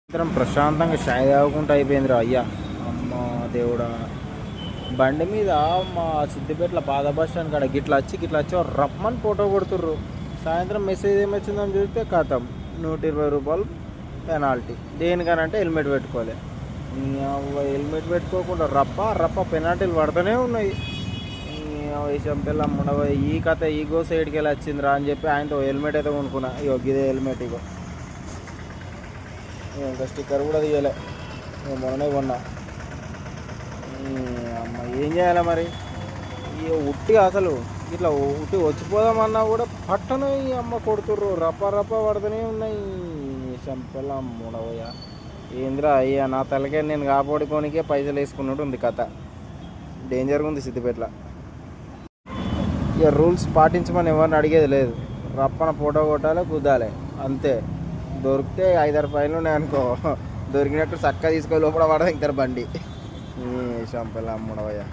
ఇద్దరం ప్రశాంతంగా చాయ్ తాగుకుంటూ అయిపోయిందిరా అయ్యా. అమ్మ దేవుడా, బండి మీద మా సిద్దిపేటలో పాత బస్ స్టాండ్ కాడ గిట్లా వచ్చి రమ్మని ఫోటో కొడుతుర్రు. సాయంత్రం మెసేజ్ ఏమొచ్చిందని చూస్తే ఖతం, 120 రూపాయలు పెనాల్టీ. దేనికనంటే హెల్మెట్ పెట్టుకోలే. హెల్మెట్ పెట్టుకోకుండా రప్ప పెనాల్టీలు పడుతూనే ఉన్నాయి. విషయం పిల్ల ఉండవ ఈ కథ ఈగో సైడ్కి వెళ్ళి వచ్చిందిరా అని చెప్పి ఆయనతో హెల్మెట్ అయితే కొనుక్కున్నా. ఇగో ఇదే హెల్మెట్. ఇంకా స్టిక్కర్ కూడా తీయలే, మొన్ననే కొన్నా. అమ్మ ఏం చేయాలి మరి? ఈ ఉట్టి అసలు ఇట్లా ఉట్టి వచ్చిపోదామన్నా కూడా పట్టను ఈ అమ్మ కొడుతుర్రు, రప్ప పడుతూనే ఉన్నాయి. చంపల మూడవయ్యా ఏందిరా అయ్యా, నా తలకే నేను కాపాడుకోనికే పైసలు వేసుకున్నట్టు ఉంది కథ. డేంజర్గా ఉంది సిద్దిపేటలో. ఇక రూల్స్ పాటించమని ఎవరిని అడిగేది లేదు. రప్పన ఫోటో కొట్టాలి, కుదాలి అంతే. దొరికితే 5-6 ఫైన్లు ఉన్నాయి అనుకో, దొరికినట్టు చక్కగా తీసుకొని లోపల పడదా ఇంటారు బండి. చంపల మూడవయ్యా.